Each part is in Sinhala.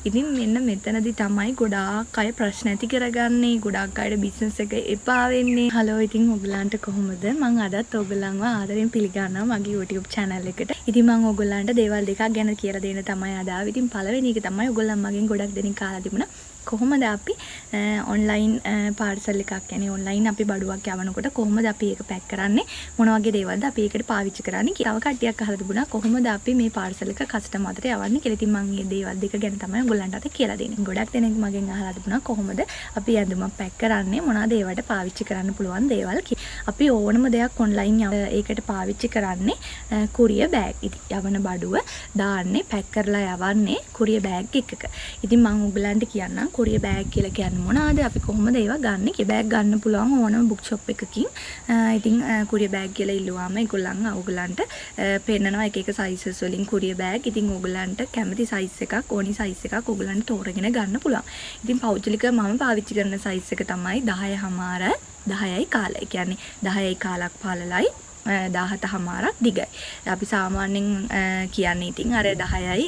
ඉතින් මෙන්න මෙතනදී තමයි ගොඩාක් අය ප්‍රශ්න ඇති කරගන්නේ. ගොඩාක් අයට බිස්නස් එක එපා වෙන්නේ. හලෝ ඉතින් ඔයගලන්ට කොහොමද? මම අදත් ඔයගලන්ව ආදරෙන් පිළිගන්නවා මගේ YouTube channel එකට. ඉතින් මම ඔයගලන්ට දේවල් දෙකක් ගැන කියලා දෙන්න තමයි අද ආවේ. ඉතින් පළවෙනි එක තමයි ඔයගලන් මගෙන් ගොඩක් දෙනෙක් අහලා තිබුණා. කොහොමද අපි ඔන්ලයින් පාර්සල් එකක් කියන්නේ ඔන්ලයින් අපි බඩුවක් යවනකොට කොහොමද අපි ඒක පැක් කරන්නේ මොන වගේ දේවල්ද අපි ඒකට පාවිච්චි කරන්නේ කියලා කට්ටියක් අහලා තිබුණා කොහොමද අපි මේ පාර්සල් එක කස්ටමර් අතට යවන්නේ කියලා. ඉතින් මම මේ දේවල් දෙක ගැන තමයි ඔයගොල්ලන්ට අද කියලා දෙන්නේ. ගොඩක් දෙනෙක් මගෙන් අහලා තිබුණා කොහොමද අපි ඇඳුමක් පැක් කරන්නේ මොනවද ඒවට පාවිච්චි කරන්න පුළුවන් දේවල් අපි ඕනම දෙයක් ඔන්ලයින් ඒකට පාවිච්චි කරන්නේ කුරියර් බෑග්. ඉතින් යවන බඩුව දාන්නේ පැක් කරලා යවන්නේ කුරියර් බෑග් එකක. ඉතින් මම ඔයගලන්ට කියන්නම් කුරියර් බෑග් කියලා කියන්නේ මොනවාද? අපි කොහොමද ඒවා ගන්නෙ? කුරියර් බෑග් ගන්න පුළුවන් ඕනම බුක් ෂොප් එකකින්. ඉතින් කුරියර් බෑග් කියලා ඉල්ලුවාම ඔයගලන්ට පෙන්නනවා එක එක sizes වලින් කුරියර් බෑග්. ඉතින් ඔයගලන්ට කැමති size එකක් ඕනි size එකක් ඔයගලන්ට තෝරගෙන ගන්න පුළුවන්. ඉතින් පෞද්ගලික මම පාවිච්චි කරන size එක තමයි 10.5 10යි කාලයි. කියන්නේ 10යි කාලක් පාලලයි 17.5ක් දිගයි. අපි සාමාන්‍යයෙන් කියන්නේ ඉතින් අර 10යි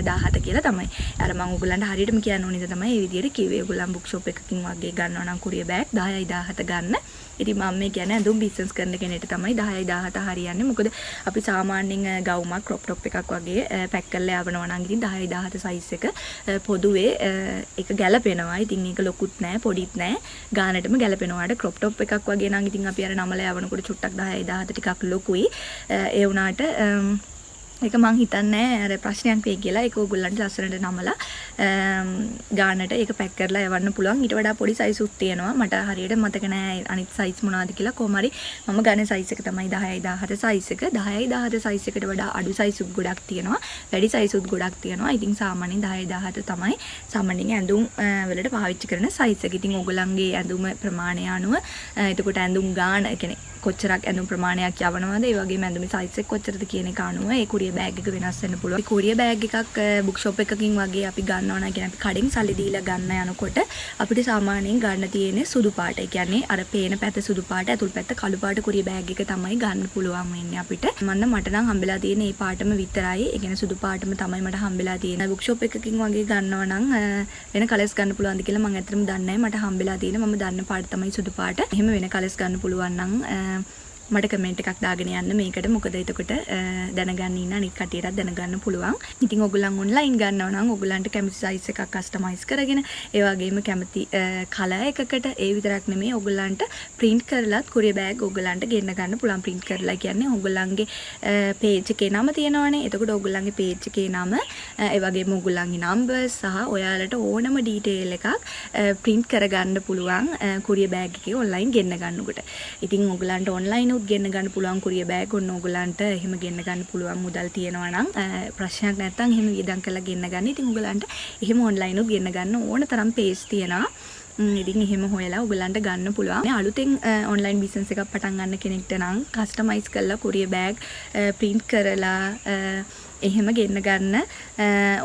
17 කියලා තමයි. අර මම ඔයගලන්ට හරියටම කියන්න ඕනේද තමයි මේ විදිහට කිව්වේ. ඔයගලන් බුක් ෂොප් එකකින් වගේ ගන්නවා නම් කුරියර් බෑග් 10යි 17 ගන්න. ඉතින් මම මේ කියන්නේ ඇඳුම් බිස්නස් කරන කෙනෙක්ට තමයි 10යි 17 හරියන්නේ. මොකද අපි සාමාන්‍යයෙන් ගවුමක් ක්‍රොප් ටොප් එකක් වගේ පැක් කරලා යවනවා නම් ඉතින් 10යි 17 size එක පොදුවේ ඒක ගැලපෙනවා. ඉතින් ඒක ලොකුත් නෑ පොඩිත් නෑ. ගානටම ගැලපෙනවාට ක්‍රොප් ටොප් එකක් වගේ නම් ඉතින් අපි අර නමලා යවනකොට චුට්ටක් 10යි 17 ටිකක් ලොකුයි. ඒ වුණාට ඒක මං හිතන්නේ අර ප්‍රශ්නයක් වෙයි කියලා. ඒක ඕගොල්ලන්ට ලස්සනට නමලා ගානට ඒක පැක් කරලා යවන්න පුළුවන්. ඊට වඩා පොඩි size උත් තියෙනවා. මට හරියට මතක නෑ අනිත් size මොනවද කියලා. කොහොම හරි මම ගන්න size එක තමයි 10යි 17 size එක. 10යි 17 size එකට වඩා අඩු size උත් ගොඩක් තියෙනවා. වැඩි size උත් ගොඩක් තියෙනවා. ඉතින් සාමාන්‍යයෙන් 10යි 17 තමයි සාමාන්‍යයෙන් ඇඳුම් වලට පාවිච්චි කරන size එක. ඉතින් ඕගොල්ලන්ගේ ඇඳුම ප්‍රමාණය අනුව එතකොට ඇඳුම් ගාන කියන්නේ කොච්චරක් ඇඳුම් ප්‍රමාණයක් යවනවද ඒ වගේම ඇඳුමේ size එක කොච්චරද කියන එක අනුව ඒ කුරියර් බෑග් එක වෙනස් වෙන්න පුළුවන්. කුරියර් බෑග් එකක් බුක් ෂොප් එකකින් වගේ අපි ගන්නවා නම් කියන්නේ අපි කඩෙන් සල්ලි දීලා ගන්න යනකොට අපිට සාමාන්‍යයෙන් ගන්න තියෙන්නේ සුදු පාට. ඒ කියන්නේ අර පේන පැත්ත සුදු පාට ඇතුල් පැත්ත කළු පාට කුරියර් බෑග් එක තමයි ගන්න පුළුවන් වෙන්නේ අපිට. මට නම් හම්බෙලා තියෙන්නේ මේ පාටම විතරයි. ඒ කියන්නේ සුදු පාටම තමයි මට හම්බෙලා තියෙන්නේ. බුක් ෂොප් එකකින් වගේ ගන්නවා නම් වෙන කලර්ස් ගන්න පුළුවන්ද කියලා මම ඇත්තටම දන්නේ නැහැ. මට හම්බෙලා තියෙන්නේ මම දන්න පාට තමයි සුදු පාට. එහෙම වෙන කලර්ස් ගන්න පුළුවන් නම් මට කමෙන්ට් එකක් දාගෙන යන්න මේකට. මොකද එතකොට දැනගන්න ඉන්න අනිත් කටියටත් දැනගන්න පුළුවන්. ඉතින් ඔයගොල්ලන් ඔන්ලයින් ගන්නවා නම් ඔයගොල්ලන්ට කැමති size එකක් කස්ටමයිස් කරගෙන ඒ වගේම කැමති කලර් එකකට ඒ විතරක් නෙමෙයි ඔයගොල්ලන්ට print කරලත් කුරියර් බෑග් ඔයගොල්ලන්ට ගෙන්න ගන්න පුළුවන්. print කරලා කියන්නේ ඔයගොල්ලන්ගේ page එකේ නම තියෙනවනේ. එතකොට ඔයගොල්ලන්ගේ page එකේ නම ඒ වගේම ඔයගොල්ලන්ගේ numbers සහ ඔයාලට ඕනම detail එකක් print කරගන්න පුළුවන් කුරියර් බෑග් එකේ ඔන්ලයින් ගෙන්න ගන්නකොට. ඉතින් ඔයගොල්ලන්ට ඔන්ලයින් ගෙන්න ගන්න පුළුවන් කුරියර් බෑග් ඔන්න ඕගලන්ට එහෙම ගෙන්න ගන්න පුළුවන් මුදල් තියෙනවා නම් ප්‍රශ්නයක් නැත්නම් එහෙම වියදම් කරලා ගෙන්න ගන්න. ඉතින් ඕගලන්ට එහෙම ඔන්ලයින් උත් ගෙන්න ගන්න ඕන තරම් පේජ් තියෙනවා. ඉතින් එහෙම හොයලා ඔයගලන්ට ගන්න පුළුවන්. මේ අලුතෙන් ඔන්ලයින් බිස්නස් එකක් පටන් ගන්න කෙනෙක්ට නම් කස්ටමයිස් කරලා කුරියර් බෑග් print කරලා එහෙම ගෙන්න ගන්න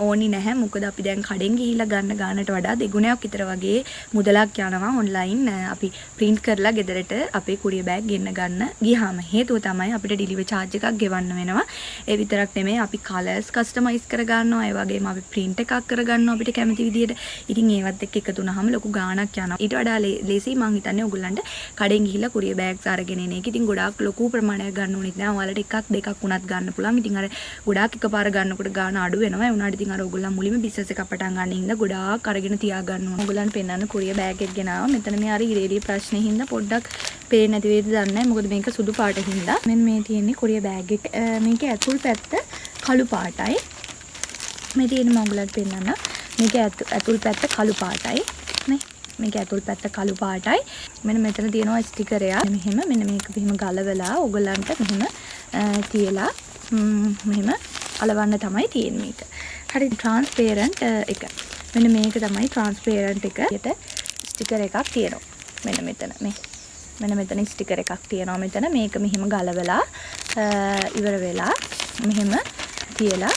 ඕනි නැහැ. මොකද අපි දැන් කඩෙන් ගිහිල්ලා ගන්න ගානට වඩා දෙගුණයක් විතර වගේ මුදලක් යනවා ඔන්ලයින් අපි print කරලා ගෙදරට අපේ කුරියර් බෑග් ගෙන්න ගන්න ගියාම. හේතුව තමයි අපිට ඩෙලිවරි charge එකක් ගෙවන්න වෙනවා. ඒ විතරක් නෙමෙයි අපි colors customize කර ගන්නවා. ඒ වගේම අපි print එකක් කර ගන්නවා අපිට කැමති විදියට. ඉතින් ඒවත් එක්ක එකතු වුණාම ලොකු ගාණක් යනවා. ඊට වඩා ලේසි මං හිතන්නේ ඔයගොල්ලන්ට කඩෙන් ගිහිල්ලා කුරියර් බෑග්ස් අරගෙන එන එක. ඉතින් ගොඩාක් ලොකු ප්‍රමාණයක් ගන්න ඕනෙත් නෑ. ඔයාලට එකක් දෙකක් වුණත් ගන්න පුළුවන්. ඉතින් අර ගොඩාක් එකපාර ගන්නකොට ගාන අඩු වෙනවා. ඒ වුණාට ඉතින් අර ඔයගොල්ලන් මුලින්ම බිස්නස් එක පටන් ගන්න හින්දා ගොඩාක් අරගෙන තියා ගන්න ඕන. ඔයගොල්ලන් පෙන්නන්න කුරියර් බෑග් එක ගෙනාවා. මෙතන මේ අර ඉරේලිය ප්‍රශ්නේ හින්දා පොඩ්ඩක් පේන්නේ නැති වේද දන්නේ නැහැ. මොකද මේක සුදු පාට හින්දා. මෙන්න මේ තියෙන්නේ කුරියර් බෑග් එක. මේකේ ඇතුල් පැත්ත කළු පාටයි. මේ තියෙන මම ඔයගොල්ලන්ට පෙන්නන්න. මේකේ ඇතුල් පැත්ත කළු පාටයි. නේ මේක ඇතුල් පැත්ත කළු පාටයි. මෙන්න මෙතන තියෙනවා ස්ටිකරයක්. මෙහෙම මෙන්න මේක මෙහෙම ගලවලා ඔයගොල්ලන්ට මෙහෙම තියලා මෙහෙම අලවන්න තමයි තියෙන්නේ මේක. හරි ට්‍රාන්ස්පරන්ට් එක. මෙන්න මේක තමයි ට්‍රාන්ස්පරන්ට් එක. ඊට ස්ටිකර් එකක් තියෙනවා. මෙන්න මෙතන මේ. මෙන්න මෙතන ස්ටිකර් එකක් තියෙනවා මෙතන. මේක මෙහෙම ගලවලා ඉවර වෙලා මෙහෙම තියලා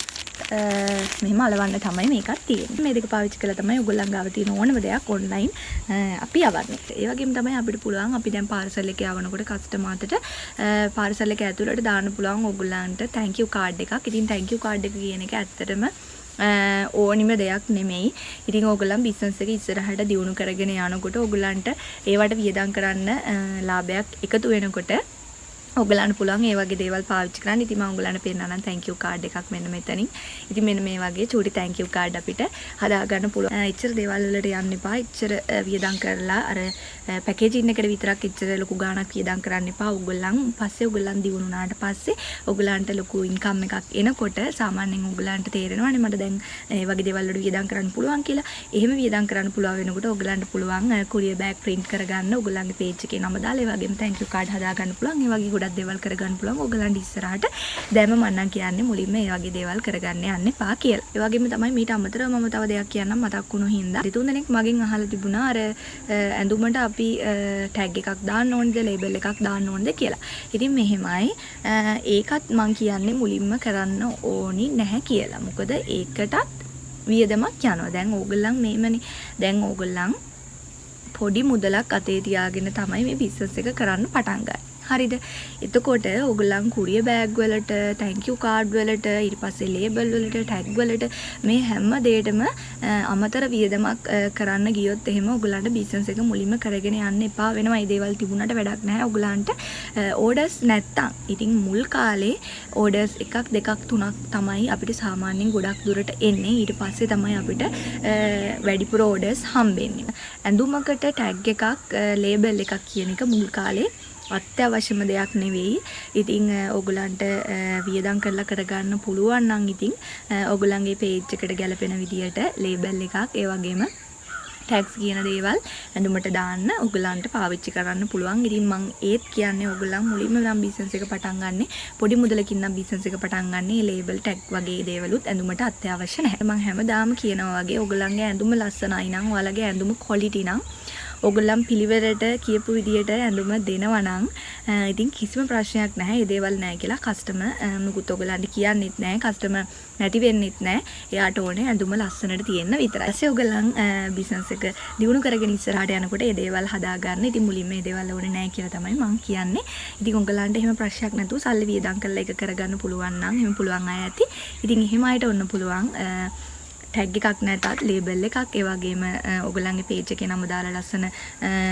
මෙහෙම අලවන්න තමයි මේකත් තියෙන්නේ. මේ දෙක පාවිච්චි කරලා තමයි ඔයගොල්ලන් ගාව තියෙන ඕනම දෙයක් ඔන්ලයින් අපි යවන්නේ. ඒ වගේම තමයි අපිට පුළුවන් අපි දැන් පාර්සල් එක යවනකොට කස්ටමර්ට පාර්සල් එක ඇතුළට දාන්න පුළුවන් ඔයගොල්ලන්ට thank you card එකක්. ඉතින් thank you card එක කියන එක ඇත්තටම ඕනිම දෙයක් නෙමෙයි. ඉතින් ඕගොල්ලන් බිස්නස් එක ඉස්සරහට දියුණු කරගෙන යනකොට ඕගොල්ලන්ට ඒවට වියදම් කරන්න ලාභයක් එකතු වෙනකොට ඔයගලන්ට පුළුවන් ඒ වගේ දේවල් පාවිච්චි කරන්න. ඉතින් මම ඔයගලන්ට පෙන්නන්නම් thank you card එකක් මෙන්න මෙතනින්. ඉතින් මෙන්න මේ වගේ චූටි thank you card අපිට හදා ගන්න පුළුවන්. ඉච්චර දේවල් වලට යන්න එපා. ඉච්චර වියදම් කරලා අර පැකේජින් එකට විතරක් ඉච්චර ලොකු ගාණක් වියදම් කරන්න එපා. ඔයගලන් පස්සේ ඔයගලන් දිනුනාට පස්සේ ඔයගලන්ට ලොකු ඉන්කම් එකක් එනකොට සාමාන්‍යයෙන් ඔයගලන්ට තේරෙනවානේ මට දැන් ඒ වගේ දේවල් වලට වියදම් කරන්න පුළුවන් කියලා. එහෙම වියදම් කරන්න පුළුවන් වෙනකොට ඔයගලන්ට පුළුවන් courier bag print කරගන්න ඔයගලන්ගේ page එකේ නම දාලා ඒ වගේම thank you card හදා ගන්න පුළුවන්. ඒ වගේ ගොඩක් දේවල් කරගන්න පුළුවන්. ඔයගලන්ට ඉස්සරහට දැන් මම නම් කියන්නේ මුලින්ම ඒ වගේ දේවල් කරගන්න යන්න එපා කියලා. ඒ වගේම තමයි මීට අමතරව මම තව දෙයක් කියන්නම් මතක් වුණු හින්දා. දෙතුන් දෙනෙක් මගෙන් අහලා තිබුණා අර ඇඳුමට අපි ටැග් එකක් දාන්න ඕනද, ලේබල් එකක් දාන්න ඕනද කියලා. ඉතින් මෙහෙමයි ඒකත් මම කියන්නේ මුලින්ම කරන්න ඕනි නැහැ කියලා. මොකද ඒකටත් වියදමක් යනවා. දැන් ඕගොල්ලන් මේමනේ. දැන් ඕගොල්ලන් පොඩි මුදලක් අතේ තියාගෙන තමයි මේ බිස්නස් එක කරන්න පටන් ගන්නේ. හරිද? එතකොට ඔයගොල්ලන් courier bag වලට, thank you card වලට, ඊට පස්සේ label වලට, tag වලට මේ හැම දෙයකටම අමතර වියදමක් කරන්න ගියොත් එහෙම ඔයගොල්ලන්ට බිස්නස් එක මුලින්ම කරගෙන යන්න එපා වෙනවා. මේ දේවල් තිබුණාට වැඩක් නැහැ. ඔයගොල්ලන්ට orders නැත්තම් ඉතින් මුල් කාලේ orders එකක් දෙකක් තුනක් තමයි අපිට සාමාන්‍යයෙන් ගොඩක් දුරට එන්නේ. ඊට පස්සේ තමයි අපිට වැඩිපුර orders හම්බෙන්නේ. ඇඳුමකට tag එකක්, label එකක් කියන එක මුල් කාලේ අත්‍යවශ්‍යම දෙයක් නෙවෙයි. ඉතින් ඔයගලන්ට වියදම් කරලා කරගන්න පුළුවන් නම් ඉතින් ඔයගලන්ගේ page එකට ගැලපෙන විදියට label එකක් ඒ වගේම tags කියන දේවල් ඇඳුමට දාන්න ඔයගලන්ට පාවිච්චි කරන්න පුළුවන්. ඉතින් මම ඒත් කියන්නේ ඔයගලන් මුලින්ම නම් බිස්නස් එක පටන් ගන්න පොඩි මුදලකින් නම් බිස්නස් එක පටන් ගන්න මේ label tag වගේ දේවලුත් ඇඳුමට අත්‍යවශ්‍ය නැහැ. මම හැමදාම කියනවා වගේ ඔයගලන්ගේ ඇඳුම ලස්සනයි නම් ඔයාලගේ ඇඳුම quality නම් ඔයගොල්ලන් පිළිවෙලට කියපු විදියට ඇඳුම දෙනවා නම් ඉතින් කිසිම ප්‍රශ්නයක් නැහැ. ඒ දේවල් නැහැ කියලා කස්ටමර් මුකුත් ඔයගොල්ලන්ට කියන්නෙත් නැහැ. කස්ටමර් නැති වෙන්නෙත් නැහැ. එයාට ඕනේ ඇඳුම ලස්සනට තියෙන්න විතරයි. ඊපස්සේ ඔයගොල්ලන් බිස්නස් එක දියුණු කරගෙන ඉස්සරහට යනකොට මේ දේවල් හදා ගන්න. ඉතින් මුලින්ම මේ දේවල් ඕනේ නැහැ කියලා තමයි මම කියන්නේ. ඉතින් ඔයගොල්ලන්ට එහෙම ප්‍රශ්නයක් නැතුව සල්ලි වියදම් කරලා ඒක කරගන්න පුළුවන් නම් එහෙම පුළුවන් අය ඇති. ඉතින් එහෙම අයට ඔන්න පුළුවන් tag එකක් නැතත් label එකක් ඒ වගේම ඔයගොල්ලන්ගේ page එකේ නම දාලා ලස්සන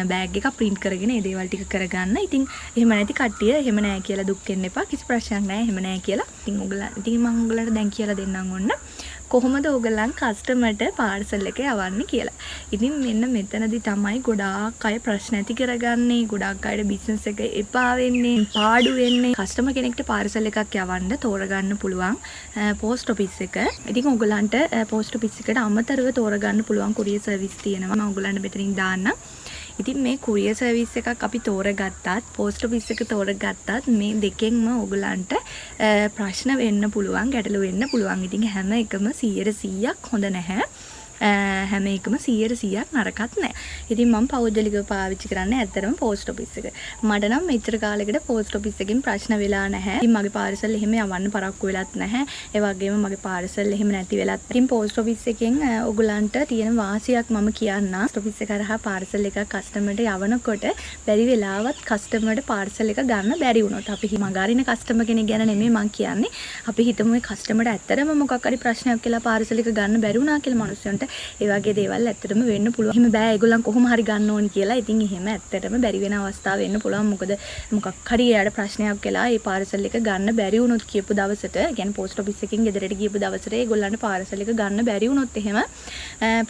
bag එකක් print කරගෙන ඒ දේවල් ටික කරගන්න. ඉතින් එහෙම නැති කට්ටිය එහෙම නැහැ කියලා දුක් වෙන්න එපා. කිසි ප්‍රශ්නයක් නැහැ. එහෙම නැහැ කියලා. ඉතින් මම ඔයගොල්ලන්ට දැන් කියලා දෙන්නම් ඔන්න කොහොමද ඔයගොල්ලන් කස්ටමර්ට පාර්සල් එක යවන්නේ කියලා. ඉතින් මෙන්න මෙතනදී තමයි ගොඩාක් අය ප්‍රශ්න ඇති කරගන්නේ. ගොඩාක් අයට බිස්නස් එක එපා වෙන්නේ, පාඩු වෙන්නේ. කස්ටමර් කෙනෙක්ට පාර්සල් එකක් යවන්න තෝරගන්න පුළුවන් post office එක. ඉතින් ඔයගොල්ලන්ට post office එකට අමතරව තෝරගන්න පුළුවන් courier service තියෙනවා. මම ඔයගොල්ලන්ට මෙතනින් දාන්නම්. ඉතින් මේ courier service එකක් අපි තෝරගත්තත් post office එක තෝරගත්තත් මේ දෙකෙන්ම ඔයගලන්ට ප්‍රශ්න වෙන්න පුළුවන්, ගැටලු වෙන්න පුළුවන්. ඉතින් හැම එකම 100%ක් හොඳ නැහැ. හැම එකම 100%ක් නරකත් නැහැ. ඉතින් මම පෞද්ගලිකව පාවිච්චි කරන්නේ ඇත්තටම post office එක. මට නම් මෙච්චර කාලෙකට post office එකෙන් ප්‍රශ්න වෙලා නැහැ. ඉතින් මගේ පාර්සල් එහෙම යවන්න පරක්කු වෙලත් නැහැ. ඒ වගේම මගේ පාර්සල් එහෙම නැති වෙලත්. ඉතින් post office එකෙන් ඔයගලන්ට තියෙන වාසියක් මම කියන්න. post office එක කරහා පාර්සල් එකක් කස්ටමර්ට යවනකොට බැරි වෙලාවත් කස්ටමර්ට පාර්සල් එක ගන්න බැරි වුණොත් අපි මගාරින කස්ටමර් කෙනෙක් ගැන නෙමෙයි මම කියන්නේ. අපි හිතමු මේ කස්ටමර්ට ඇත්තටම මොකක් හරි ප්‍රශ්නයක් කියලා පාර්සල් එක ගන්න බැරි වුණා කියලා මිනිස්සුන්ට ඒ වගේ දේවල් ඇත්තටම වෙන්න පුළුවන්. එහෙම බෑ ඒගොල්ලන් කොහොම හරි ගන්න ඕනි කියලා. ඉතින් එහෙම ඇත්තටම බැරි වෙන අවස්ථා වෙන්න පුළුවන්. මොකද මොකක් හරි එයාට ප්‍රශ්නයක් වෙලා ඒ පාර්සල් එක ගන්න බැරි වුණොත් කියපු දවසට, يعني post office එකෙන් ගෙදරට ගියපු දවසට ඒගොල්ලන්ට පාර්සල් එක ගන්න බැරි වුණොත් එහෙම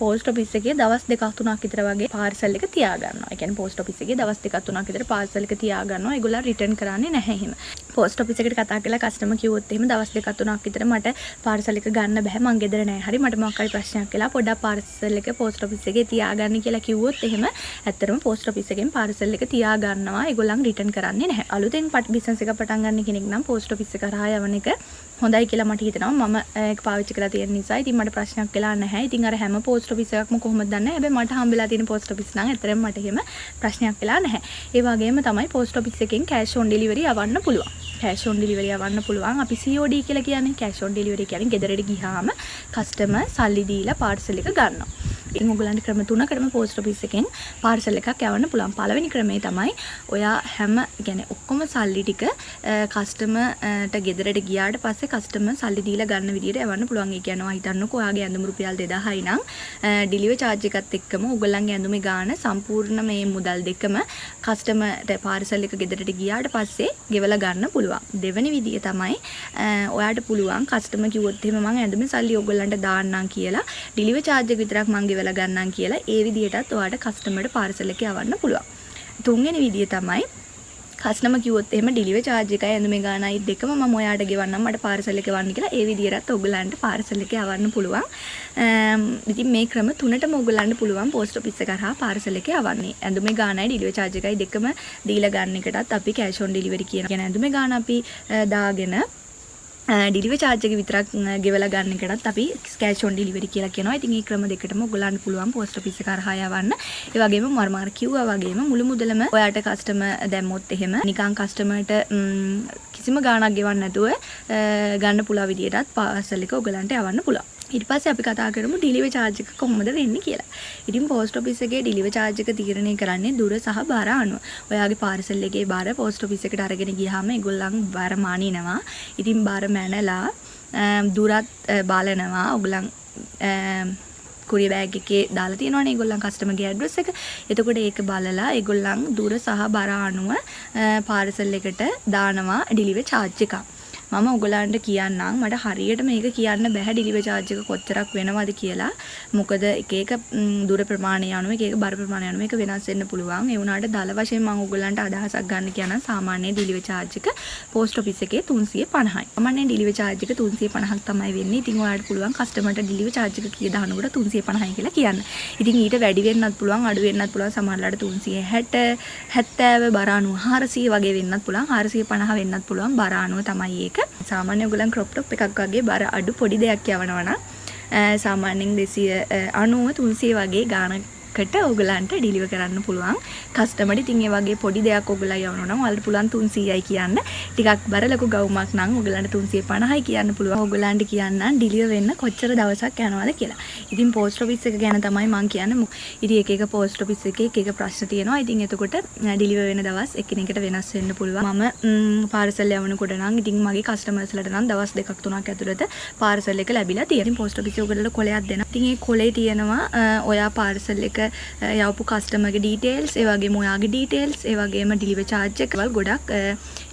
post office එකේ දවස් දෙකක් තුනක් විතර වගේ පාර්සල් එක තියා ගන්නවා. ඒ කියන්නේ post office එකේ දවස් දෙකක් තුනක් විතර පාර්සල් එක තියා ගන්නවා. ඒගොල්ලන් රිටර්න් කරන්නේ නැහැ එහෙම. post office එකට කතා කරලා කස්ටමර් කිව්වොත් එහෙම දවස් දෙකක් තුනක් විතර මට පාර්සල් එක ගන්න බෑ. මං ගෙදර නැහැ. හරි මට මොකක් හරි ප්‍රශ්නයක් වෙලා පොඩ්ඩක් පාර්සල් එක post office එකේ තියාගන්න කියලා කිව්වොත් එහෙම ඇත්තටම post office එකෙන් පාර්සල් එක තියා ගන්නවා. ඒගොල්ලන් රිටර්න් කරන්නේ නැහැ. අලුතෙන් බිස්නස් එක පටන් ගන්න කෙනෙක් නම් post office එක කරා යවන එක හොඳයි කියලා මට හිතෙනවා. මම ඒක පාවිච්චි කරලා තියෙන නිසා ඉතින් මට ප්‍රශ්නයක් වෙලා නැහැ. ඉතින් අර හැම post office එකක්ම කොහොමද දන්නේ? හැබැයි මට හම්බෙලා තියෙන post office නම් ඇත්තටම මට එහෙම ප්‍රශ්නයක් වෙලා නැහැ. ඒ වගේම තමයි post office එකෙන් cash on delivery යවන්න පුළුවන්. cash on delivery යවන්න පුළුවන්. අපි COD කියලා කියන්නේ cash on delivery කියන්නේ ගෙදරට ගියාම කස්ටමර් සල්ලි දීලා පාර්සල් එක ගන්නවා. ඉතින් ඔයගලන්ට ක්‍රම තුනකටම පෝස්ට් ඔෆිස් එකෙන් පාර්සල් එකක් යවන්න පුළුවන්. පළවෙනි ක්‍රමය තමයි ඔයා හැම කියන්නේ ඔක්කොම සල්ලි ටික කස්ටමර්ට ගෙදරට ගියාට පස්සේ කස්ටමර් සල්ලි දීලා ගන්න විදියට යවන්න පුළුවන්. ඒ කියන්නේ ඔයා හිතන්නකෝ ඔයාගේ ඇඳුම් රුපියල් 2000යි නම් ඩිලිවරි charge එකත් එක්කම ඔයගලන්ගේ ඇඳුමේ ගාණ සම්පූර්ණ මේ මුදල් දෙකම කස්ටමර්ට පාර්සල් එක ගෙදරට ගියාට පස්සේ ගෙවලා ගන්න පුළුවන්. දෙවෙනි විදිය තමයි ඔයාට පුළුවන් කස්ටමර් කිව්වොත් එහෙම මම ඇඳුමේ සල්ලි ඔයගලන්ට දාන්නම් කියලා ඩිලිවරි charge එක විතරක් මම ගෙවලා ගන්නම් කියලා ඒ විදියටත් ඔයාට කස්ටමර්ට පාර්සල් එක යවන්න පුළුවන්. තුන්වෙනි විදිය තමයි කස්ටමර් කිව්වොත් එහෙම ඩිලිවරි charge එකයි ඇඳුමේ ගාණයි දෙකම මම ඔයාට ගෙවන්නම් මට පාර්සල් එක වන්න කියලා ඒ විදියටත් ඔයගලන්ට පාර්සල් එක යවන්න පුළුවන්. ඉතින් මේ ක්‍රම තුනටම ඔයගලන්ට පුළුවන් පෝස්ට් ඔෆිස් එක කරා පාර්සල් එක යවන්නේ. ඇඳුමේ ගාණයි ඩිලිවරි charge එකයි දෙකම දීලා ගන්න එකටත් අපි cash on delivery කියන ඇඳුමේ ගාණ අපි දාගෙන ඩිලිවරි charge එක විතරක් ගෙවලා ගන්න එකටත් අපි cash on delivery කියලා කියනවා. ඉතින් මේ ක්‍රම දෙකටම ඔයගලන්ට පුළුවන් පෝස්ට් ඔෆිස් එක කරහා යවන්න. ඒ වගේම මර කිව්වා වගේම මුළු මුදලම ඔයාට කස්ටමර් දැම්මොත් එහෙම නිකන් කස්ටමර්ට කිසිම ගාණක් ගෙවන්න නැතුව ගන්න පුළුවන් විදියටත් පාර්සල් එක ඔයගලන්ට යවන්න පුළුවන්. ඊට පස්සේ අපි කතා කරමු ඩිලිවරි charge එක කොහොමද වෙන්නේ කියලා. ඉතින් පෝස්ට් ඔෆිස් එකේ ඩිලිවරි charge එක තීරණය කරන්නේ දුර සහ බර අනුව. ඔයාගේ පාර්සල් එකේ බර පෝස්ට් ඔෆිස් එකට අරගෙන ගියාම ඒගොල්ලන් බර මානිනවා. ඉතින් බර මැනලා දුරත් බලනවා. ඔයගොල්ලන් කුරිය බෑග් එකේ දාලා තියෙනවනේ ඒගොල්ලන් කස්ටමර්ගේ ඇඩ්‍රස් එක. එතකොට ඒක බලලා ඒගොල්ලන් දුර සහ බර අනුව පාර්සල් එකට දානවා ඩිලිවරි charge එකක්. මම ඔයගලන්ට කියන්නම් මට හරියට මේක කියන්න බෑ ඩිලිවරි charge එක කොච්චරක් වෙනවද කියලා. මොකද එක එක දුර ප්‍රමාණය අනුව එක එක බර ප්‍රමාණය අනුව ඒක වෙනස් වෙන්න පුළුවන්. ඒ වුණාට දල වශයෙන් මම ඔයගලන්ට අදහසක් ගන්න කියනවා සාමාන්‍ය ඩිලිවරි charge එක පෝස්ට් ඔෆිස් එකේ 350යි. සාමාන්‍ය ඩිලිවරි charge එක 350ක් තමයි වෙන්නේ. ඉතින් ඔයාලට පුළුවන් කස්ටමර්ට ඩිලිවරි charge එක කීයද අහනකොට 350යි කියලා කියන්න. ඉතින් ඊට වැඩි වෙන්නත් පුළුවන් අඩු වෙන්නත් පුළුවන්. සමහරවිට 360 70 බර අනුව 400 වගේ වෙන්නත් පුළුවන්. 450 වෙන්නත් පුළුවන්. බර අනුව තමයි ඒක. සාමාන්‍ය ඔයගලන් ක්‍රොප් টොප් එකක් වගේ බර අඩු පොඩි දෙයක් යවනවා නම් සාමාන්‍යයෙන් 290 300 වගේ ගානකට ඔයගලන්ට ඩිලිවර් කරන්න පුළුවන් කස්ටමර්ට. ඉතින් ඒ වගේ පොඩි දෙයක් ඔයගලලා යවනවා නම් ඔයාලට පුළුවන් 300යි කියන්න. ටිකක් බර ලොකු ගවුමක් නම් ඔයගලන්ට 350යි කියන්න පුළුවන්. ඔයගලන්ට කියන්න ඩිලිවර් වෙන්න කොච්චර දවසක් යනවද කියලා. ඉතින් පෝස්ට් ඔෆිස් එක ගැන තමයි මම කියන්නේ. ඉතින් එක එක පෝස්ට් ඔෆිස් එකේ එක එක ප්‍රශ්න තියෙනවා. ඉතින් එතකොට ඩිලිවර් වෙන දවස් එකිනෙකට වෙනස් වෙන්න පුළුවන්. මම පාර්සල් යවනකොට නම් ඉතින් මගේ කස්ටමර්ස්ලට නම් දවස් 2ක් 3ක් ඇතුළත පාර්සල් එක ලැබිලා තියෙනවා. ඉතින් පෝස්ට් ඔෆිස් එකේ ඔයගලට කොලයක් දෙනවා. ඉතින් ඒ කොලේ තියෙනවා ඔයා පාර්සල් එක යවපු කස්ටමර්ගේ ඩීටේල්ස්, ඒ වගේම ඔයාගේ ඩීටේල්ස්, ඒ වගේම ඩිලිවරි charge එක වල ගොඩක්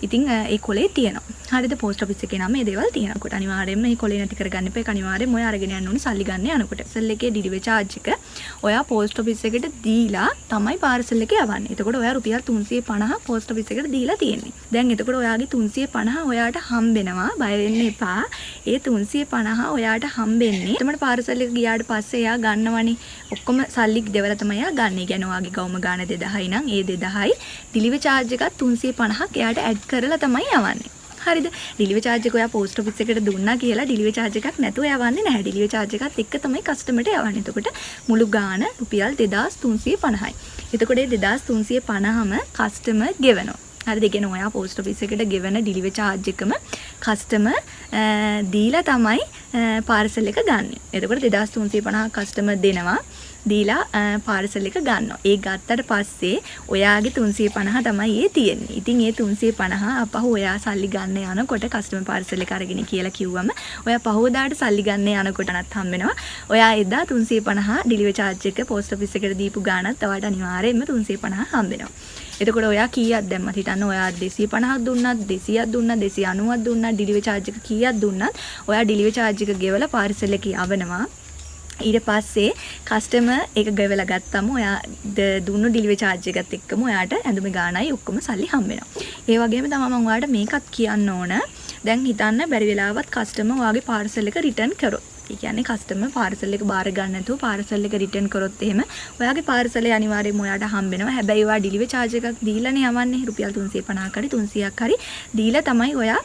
ඉතින් ඒ කොලේ තියෙනවා. හරිද? පෝස්ට් ඔෆිස් එකේ නම් මේ දේවල් තියෙනවා. කොට අනිවාර්යයෙන්ම මේ කොලේ නැති කරගන්න එපා. ඒක අනිවාර්යයෙන්ම ඔයා අරගෙන යන්න ඕනේ සල්ලි ගන්න යනකොට. පාර්සල් එකේ ඩිලිවරි charge එක ඔයා පෝස්ට් ඔෆිස් එකට දීලා තමයි පාර්සල් එක යවන්නේ. එතකොට ඔයා රුපියල් 350 පෝස්ට් ඔෆිස් එකට දීලා තියෙන්නේ. දැන් එතකොට ඔයාගේ 350 ඔයාට හම්බෙනවා. බය වෙන්න එපා. ඒ 350 ඔයාට හම්බෙන්නේ. එතකොට පාර්සල් එක ගියාට පස්සේ එයා ගන්නවනේ. ඔක්කොම සල්ලි දෙවලා තමයි එයා ගන්න. ඒ කියන්නේ ඔයාගේ ගවුම ගාන 2000යි නම් ඒ 2000යි ඩිලිවරි charge එකත් 350ක් එයාට ඇඩ් කරලා තමයි යවන්නේ. හරිද? ඩිලිවරි charge එක ඔයා පෝස්ට් ඔෆිස් එකට දුන්නා කියලා ඩිලිවරි charge එකක් නැතුව යවන්නේ නැහැ. ඩිලිවරි charge එකත් එක්ක තමයි කස්ටමර්ට යවන්නේ. එතකොට මුළු ගාන රුපියල් 2350යි. එතකොට ඒ 2350ම කස්ටමර් ගෙවනවා. හරිද? ඒ කියන්නේ ඔයා පෝස්ට් ඔෆිස් එකට ගෙවන ඩිලිවරි charge එකම කස්ටමර් දීලා තමයි පාර්සල් එක ගන්න. එතකොට 2350 කස්ටමර් දෙනවා. දීලා පාර්සල් එක ගන්නවා. ඒ ගත්තට පස්සේ ඔයාගේ 350 තමයි ඒ තියෙන්නේ. ඉතින් ඒ 350 අපහු ඔයා සල්ලි ගන්න යනකොට කස්ටමර් පාර්සල් එක අරගෙන කියලා කිව්වම ඔයා පහෝදාට සල්ලි ගන්න යනකොට නත් හම්බ වෙනවා. ඔයා එදා 350 ඩිලිවරි charge එක පෝස්ට් ඔෆිස් එකට දීපු ගාණත් ඔයාට අනිවාර්යයෙන්ම 350 හම්බ වෙනවා. එතකොට ඔයා කීයක් දැම්මත් හිතන්න ඔයා 250ක් දුන්නත් 200ක් දුන්නත් 290ක් දුන්නත් ඩිලිවරි charge එක කීයක් දුන්නත් ඔයා ඩිලිවරි charge එක ගෙවලා පාර්සල් එක යවනවා. ඊට පස්සේ කස්ටමර් එක ගෙවලා ගත්තම ඔයා දුන්නු ඩිලිවරි charge එකත් එක්කම ඔයාට ඇඳුමේ ගාණයි ඔක්කොම සල්ලි හම්බ වෙනවා. ඒ වගේම තමයි මම ඔයාලට මේකත් කියන්න ඕන. දැන් හිතන්න බැරි වෙලාවත් කස්ටමර් ඔයාගේ පාර්සල් එක රිටර්න් කරොත්. ඒ කියන්නේ කස්ටමර් පාර්සල් එක බාර ගන්න නැතුව පාර්සල් එක රිටර්න් කරොත් එහෙම ඔයාගේ පාර්සලේ අනිවාර්යයෙන්ම ඔයාට හම්බ වෙනවා. හැබැයි ඔයා ඩිලිවරි charge එකක් දීලානේ යවන්නේ. රුපියල් 350ක් හරි 300ක් හරි දීලා තමයි ඔයා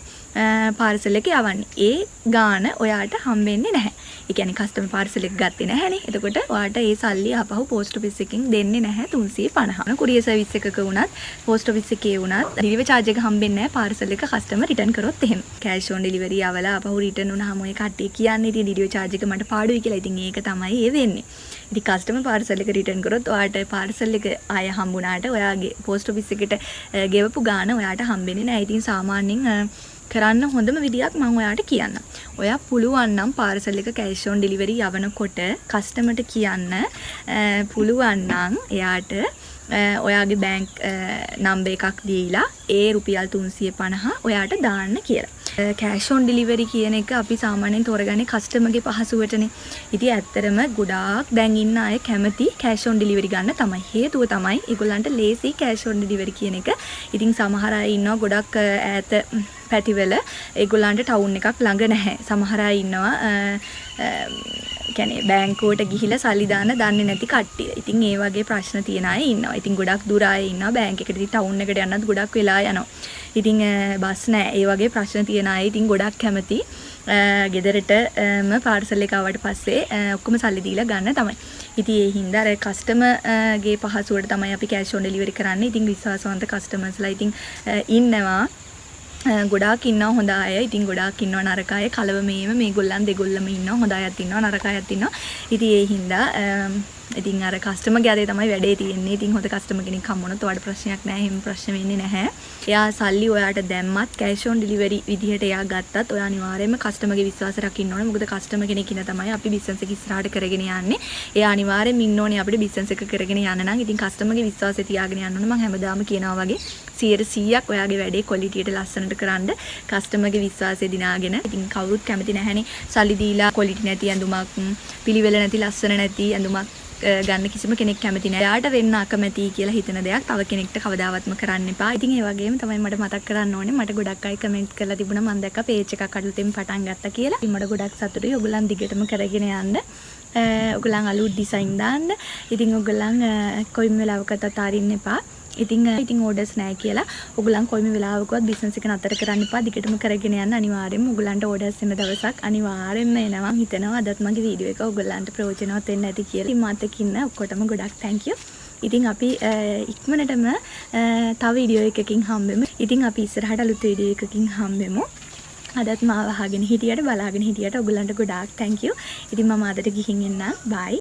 පාර්සල් එක යවන්නේ. ඒ ගාණ ඔයාට හම්බෙන්නේ නැහැ. ඒ කියන්නේ කස්ටමර් පාර්සල් එක ගත්තේ නැහැනේ. එතකොට ඔයාට ඒ සල්ලි ආපහු පෝස්ට් ඔෆිස් එකෙන් දෙන්නේ නැහැ 350. කුරියර් සර්විස් එකක වුණත් පෝස්ට් ඔෆිස් එකේ වුණත් ඩිලිවරි charge එක හම්බෙන්නේ නැහැ පාර්සල් එක කස්ටමර් රිටර්න් කරොත් එහෙම. කෑෂ් ඔන් ඩෙලිවරි ආවලා ආපහු රිටර්න් වුණාම ඔය කට්ටිය කියන්නේ ඉතින් ඩිලිවරි charge එක මට පාඩුයි කියලා. ඉතින් ඒක තමයි ඒ වෙන්නේ. ඉතින් කස්ටමර් පාර්සල් එක රිටර්න් කරොත් ඔයාට පාර්සල් එක ආය හම්බුණාට ඔයාගේ පෝස්ට් ඔෆිස් එකට ගෙවපු ගාණ ඔයාට හම්බෙන්නේ නැහැ. ඉතින් සාමාන්‍යයෙන් කරන්න හොඳම විදියක් මම ඔයාට කියන්නම්. ඔයා පුළුවන් නම් පාර්සල් එක කැෂ් ඔන් ඩෙලිවරි යවනකොට කස්ටමර්ට කියන්න පුළුවන් නම් එයාට ඔයාගේ බැංක් නම්බර් එකක් දීලා ඒ රුපියල් 350 ඔයාට දාන්න කියලා. කැෂ් ඔන් ඩෙලිවරි කියන එක අපි සාමාන්‍යයෙන් තෝරගන්නේ කස්ටමර්ගේ පහසුවටනේ. ඉතින් ඇත්තටම ගොඩාක් දැන් ඉන්න අය කැමති කැෂ් ඔන් ඩෙලිවරි ගන්න තමයි. හේතුව තමයි ඒගොල්ලන්ට ලේසි කැෂ් ඔන් ඩෙලිවරි කියන එක. ඉතින් සමහර අය ඉන්නවා ගොඩක් ඈත පැතිවල ඒගොල්ලන්ට ටවුන් එකක් ළඟ නැහැ. සමහර අය ඉන්නවා කියන්නේ බැංකුවට ගිහිලා සල්ලි දාන්න දන්නේ නැති කට්ටිය. ඉතින් ඒ වගේ ප්‍රශ්න තියෙන අය ඉන්නවා. ඉතින් ගොඩක් දුර අය ඉන්නවා බැංක් එකට. ඉතින් ටවුන් එකට යන්නත් ගොඩක් වෙලා යනවා. ඉතින් බස් නැහැ. ඒ වගේ ප්‍රශ්න තියෙන අය ඉතින් ගොඩක් කැමති ගෙදරටම පාර්සල් එක ආවට පස්සේ ඔක්කොම සල්ලි දීලා ගන්න තමයි. ඉතින් ඒ හින්දා අර කස්ටමර්ගේ පහසුවට තමයි අපි කැෂ් ඔන් ඩෙලිවරි කරන්නේ. ඉතින් විශ්වාසවන්ත කස්ටමර්ස්ලා ඉතින් ඉන්නවා. ගොඩාක් ඉන්නවා හොඳ අය. ඉතින් ගොඩාක් ඉන්නවා නරක අය. කලවමේම මේගොල්ලන් දෙගොල්ලම ඉන්නවා. හොඳ අයත් ඉන්නවා නරක අයත් ඉන්නවා. ඉතින් ඒ හින්දා ඉතින් අර කස්ටමර්ගේ අතේ තමයි වැඩේ තියෙන්නේ. ඉතින් හොඳ කස්ටමර් කෙනෙක් හම්බුනොත් ඔයාලට ප්‍රශ්නයක් නැහැ. එහෙම ප්‍රශ්න වෙන්නේ නැහැ. එයා සල්ලි ඔයාට දැම්මත් කැෂ් ඔන් ඩෙලිවරි විදිහට එයා ගත්තත් ඔයා අනිවාර්යයෙන්ම කස්ටමර්ගේ විශ්වාසය රකින්න ඕනේ. මොකද කස්ටමර් කෙනෙක් ඉන්න තමයි අපි බිස්නස් එක ඉස්සරහට කරගෙන යන්නේ. එයා අනිවාර්යයෙන්ම ඉන්න ඕනේ අපිට බිස්නස් එක කරගෙන යන්න නම්. ඉතින් කස්ටමර්ගේ විශ්වාසය තියාගෙන යන්න ඕනේ. මම හැමදාම කියනවා වගේ 100%ක් ඔයාගේ වැඩේ ක්වොලිටියට ලස්සනට කරන්න කස්ටමර්ගේ විශ්වාසය දිනාගෙන. ඉතින් කවුරුත් කැමති නැහැනේ සල්ලි දීලා ක්වොලිටි නැති ඇඳුමක්, පිළිවෙල නැති ලස්සන නැති ඇඳුමක් ගන්න කිසිම කෙනෙක් කැමති නැහැ. එයාට වෙන්න අකමැති කියලා හිතන දෙයක් තව කෙනෙක්ට කවදාවත්ම කරන්න එපා. ඉතින් ඒ වගේම තමයි මට මතක් කරන්න ඕනේ මට ගොඩක් අය කමෙන්ට් කරලා තිබුණා මම දැක්කා පේජ් එකක් අලුතෙන් පටන් ගත්තා කියලා. ඉතින් මට ගොඩක් සතුටුයි. ඔයගොල්ලන් දිගටම කරගෙන යන්න. ඔයගොල්ලන් අලුත් ඩිසයින් දාන්න. ඉතින් ඔයගොල්ලන් කොයිම වෙලාවකත් අතාරින්න එපා. ඉතින් ඕඩර්ස් නැහැ කියලා ඔයගොල්ලන් කොයිම වෙලාවකවත් බිස්නස් එක නතර කරන්න එපා. දිගටම කරගෙන යන්න. අනිවාර්යෙන්ම ඔයගොල්ලන්ට ඕඩර්ස් එන දවසක් අනිවාර්යෙන්ම එනවා. හිතනවා අදත් මගේ වීඩියෝ එක ඔයගොල්ලන්ට ප්‍රයෝජනවත් වෙන්න ඇති කියලා. ඉතින් මාත් එක්ක ඉන්න ඔක්කොටම ගොඩක් thank you. ඉතින් අපි ඉක්මනටම තව වීඩියෝ එකකින් හම්බෙමු. ඉතින් අපි ඉස්සරහට අලුත් වීඩියෝ එකකින් හම්බෙමු. අදත් මාව අහගෙන හිටියට බලාගෙන හිටියට ඔයගොල්ලන්ට ගොඩාක් thank you. ඉතින් මම අදට ගිහින් එන්නම්. bye.